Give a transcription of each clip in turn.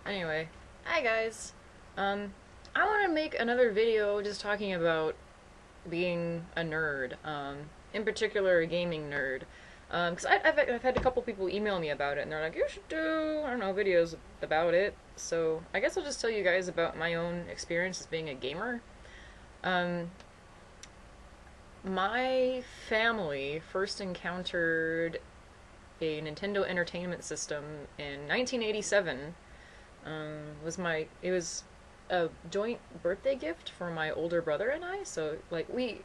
Anyway, hi guys. I want to make another video just talking about being a nerd. In particular, a gaming nerd. Because I've had a couple people email me about it, and they're like, you should do, I don't know, videos about it. So I guess I'll just tell you guys about my own experience as being a gamer. Um, my family first encountered a Nintendo Entertainment System in 1987. It was a joint birthday gift for my older brother and I. So like we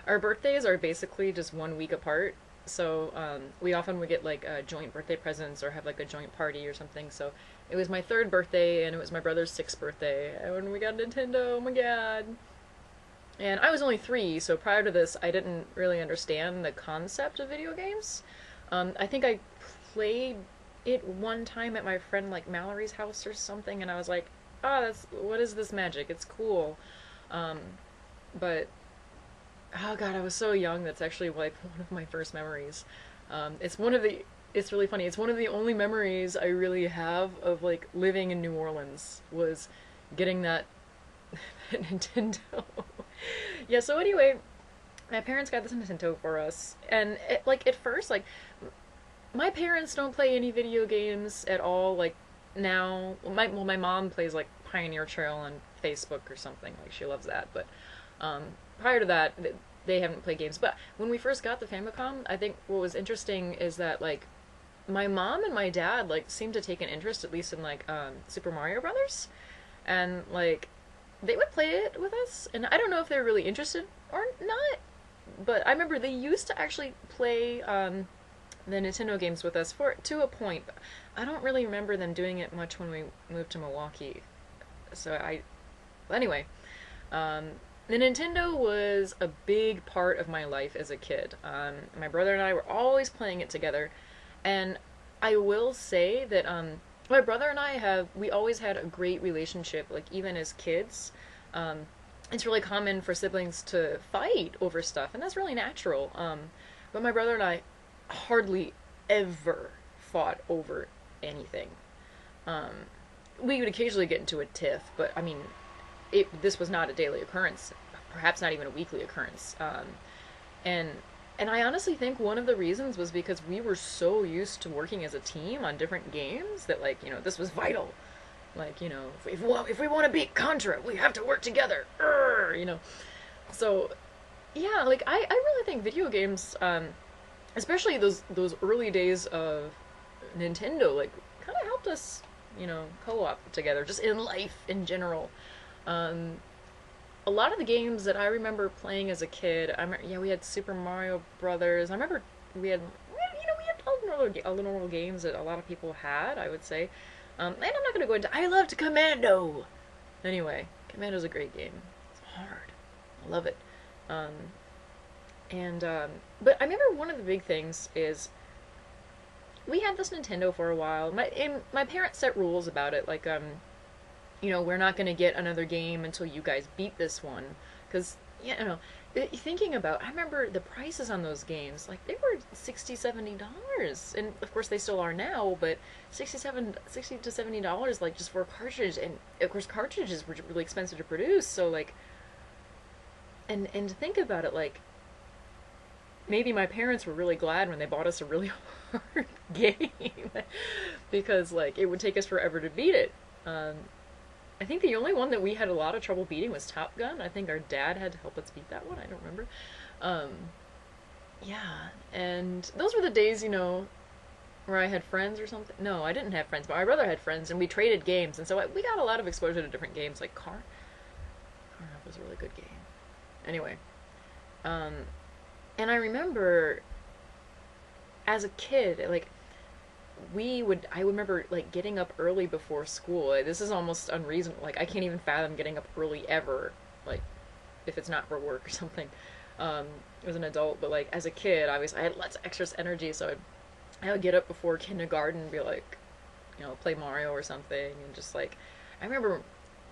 our birthdays are basically just 1 week apart. So we often would get like joint birthday presents or have like a joint party or something. So it was my third birthday and it was my brother's sixth birthday and when we got Nintendo. Oh my god! And I was only 3, so prior to this, I didn't really understand the concept of video games. I think I played it one time at my friend like Mallory's house or something, and I was like, "Oh, what is this magic? It's cool." Um, but oh god, I was so young. That's actually like one of my first memories. It's one of the. It's really funny. It's one of the only memories I really have of like living in New Orleans was getting that Nintendo. Yeah. So anyway, my parents got this Nintendo for us, and like at first, like my parents don't play any video games at all. Like now, my mom plays like Pioneer Trail on Facebook or something. Like she loves that. But prior to that, they haven't played games. But when we first got the Famicom, I think what was interesting is that like my mom and my dad like seemed to take an interest at least in like Super Mario Brothers, and like they would play it with us. And I don't know if they were really interested or not. But I remember they used to actually play the Nintendo games with us to a point. I don't really remember them doing it much when we moved to Milwaukee. Well, anyway, the Nintendo was a big part of my life as a kid. My brother and I were always playing it together, and I will say that my brother and we always had a great relationship. Like even as kids, it's really common for siblings to fight over stuff, and that's really natural. But my brother and I hardly ever fought over anything. Um, we would occasionally get into a tiff, but I mean, this was not a daily occurrence, perhaps not even a weekly occurrence. And and I honestly think one of the reasons was because we were so used to working as a team on different games that like this was vital. Like if we want to beat Contra, we have to work together. So yeah, like I really think video games, especially those early days of Nintendo, like kind of helped us, co-op together, just in life in general. Um, a lot of the games that I remember playing as a kid, we had Super Mario Brothers. I remember we had all the normal games that a lot of people had, I would say. And I'm not gonna go into. I loved Commando. Anyway, Commando's a great game. It's hard. I love it. Um, but I remember one of the big things is we had this Nintendo for a while. My parents set rules about it, like we're not gonna get another game until you guys beat this one, because thinking about, I remember the prices on those games, like they were $60-$70, and of course they still are now, but $60 to $70 like just for a cartridge, and of course cartridges were really expensive to produce, so like, and to think about it, like maybe my parents were really glad when they bought us a really hard game because like it would take us forever to beat it. I think the only one that we had a lot of trouble beating was Top Gun. I think our dad had to help us beat that one. I don't remember. Yeah, and those were the days, where I had friends or something. No, I didn't have friends, but my brother had friends, and we traded games, and so we got a lot of exposure to different games, like Carnage was a really good game. Anyway, and I remember as a kid, like I remember like getting up early before school. This is almost unreasonable. Like I can't even fathom getting up early ever. Like if it's not for work or something. As an adult, but like as a kid, I had lots of extra energy, so I would get up before kindergarten and be like, play Mario or something, and just like I remember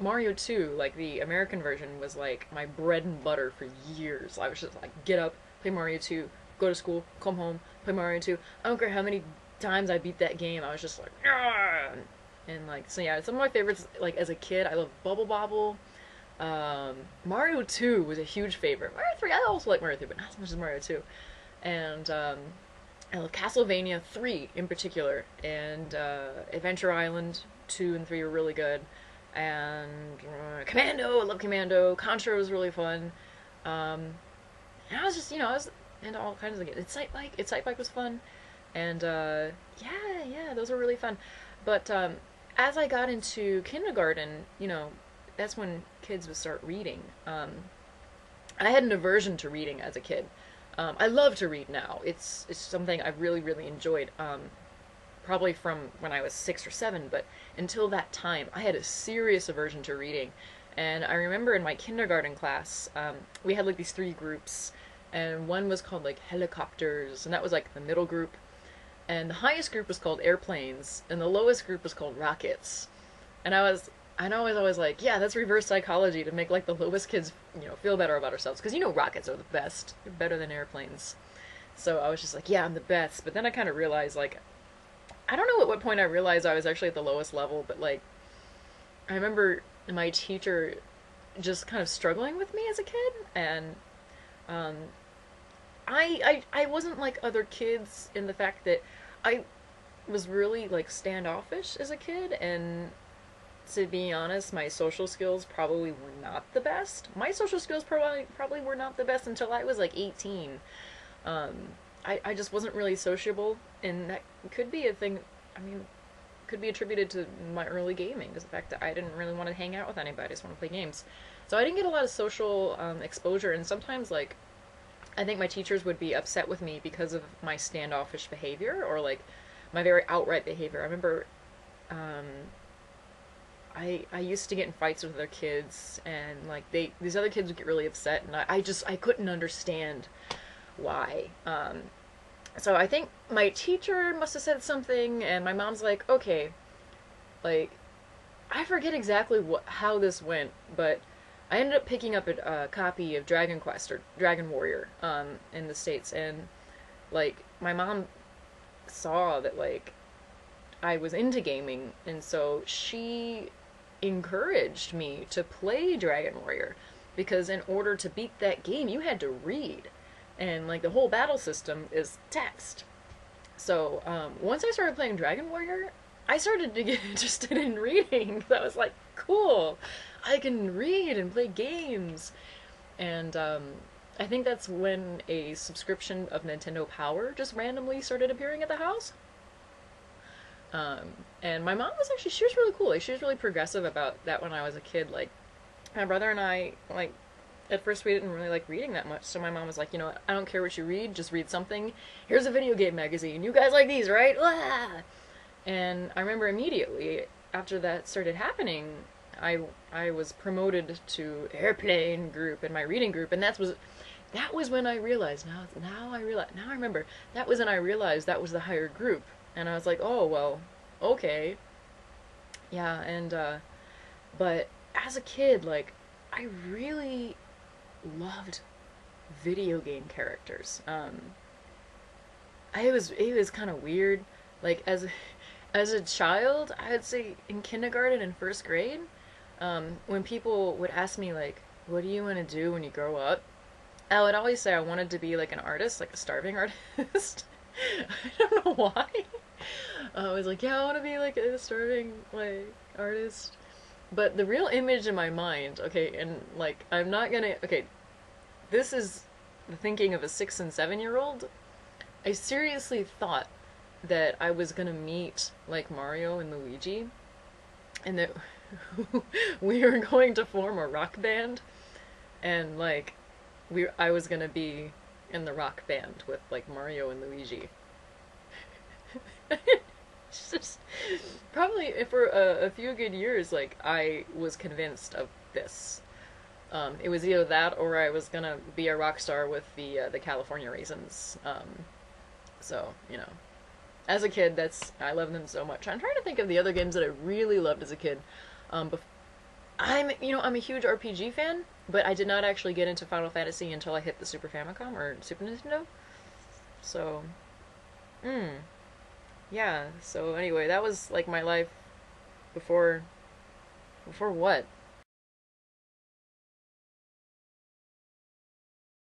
Mario 2, like the American version, was like my bread and butter for years. I was just like get up, play Mario 2, go to school, come home, play Mario 2. I don't care how many times I beat that game, I was just like, "Argh!" And like, so yeah, some of my favorites, like as a kid, I love Bubble Bobble. Mario 2 was a huge favorite. Mario 3, I also like Mario 3, but not as much as Mario 2. And I love Castlevania 3 in particular. And Adventure Island 2 and 3 were really good. And Commando, I love Commando. Contra was really fun. And I was just, I was into all kinds of games. Excite Bike was fun. And yeah, those were really fun. But as I got into kindergarten, that's when kids would start reading. I had an aversion to reading as a kid. I love to read now. It's something I've really, really enjoyed. Probably from when I was 6 or 7, but until that time, I had a serious aversion to reading. And I remember in my kindergarten class, we had like these 3 groups, and one was called like helicopters, and that was like the middle group. And the highest group was called airplanes, and the lowest group was called rockets. And I was always like, yeah, that's reverse psychology to make like the lowest kids, feel better about ourselves. Because rockets are the best. They're better than airplanes. So I was just like, yeah, I'm the best. But then I kind of realized, like, I don't know at what point I realized I was actually at the lowest level, but like, I remember my teacher just kind of struggling with me as a kid. And I wasn't like other kids in the fact that I was really like standoffish as a kid, and to be honest, my social skills probably were not the best. My social skills probably were not the best until I was like 18. Um, I just wasn't really sociable, and that could be a thing. I mean, could be attributed to my early gaming, because the fact that I didn't really want to hang out with anybody. I just want to play games. So I didn't get a lot of social exposure, and sometimes like I think my teachers would be upset with me because of my standoffish behavior, or like my very outright behavior. I remember I used to get in fights with other kids, and like these other kids would get really upset, and I couldn't understand why. So I think my teacher must have said something, and my mom's like, okay, like I forget exactly how this went, but I ended up picking up a copy of Dragon Quest or Dragon Warrior in the States, and like my mom saw that like I was into gaming, and so she encouraged me to play Dragon Warrior, because in order to beat that game you had to read, and like the whole battle system is text. So once I started playing Dragon Warrior, I started to get interested in reading. I was like, cool, I can read and play games. And I think that's when a subscription of Nintendo Power just randomly started appearing at the house. And my mom was actually, she was really cool. Like, she was really progressive about that when I was a kid. Like, my brother and I, like, at first we didn't really like reading that much. So my mom was like, I don't care what you read, just read something. Here's a video game magazine. You guys like these, right? Wah! And I remember immediately after that started happening, I was promoted to airplane group in my reading group, and that was when I realized, now I remember, that was when I realized that was the higher group. And I was like, oh, well, okay. Yeah, and, but as a kid, like, I really loved video game characters. It was kind of weird. Like, as a child, I would say in kindergarten and first grade, when people would ask me, like, what do you want to do when you grow up? I would always say I wanted to be, like, an artist, like a starving artist. I don't know why. I was like, yeah, I want to be, like, a starving, like, artist. But the real image in my mind, okay, and, like, I'm not gonna, okay, this is the thinking of a 6 and 7-year-old. I seriously thought that I was gonna meet, like, Mario and Luigi, and that we were going to form a rock band, and, like, I was gonna be in the rock band with, like, Mario and Luigi. It's just, probably for a few good years, like, I was convinced of this. It was either that or I was gonna be a rock star with the California Raisins. So, as a kid, I love them so much. I'm trying to think of the other games that I really loved as a kid. I'm a huge RPG fan, but I did not actually get into Final Fantasy until I hit the Super Famicom or Super Nintendo. So, yeah. So anyway, that was like my life Before before what?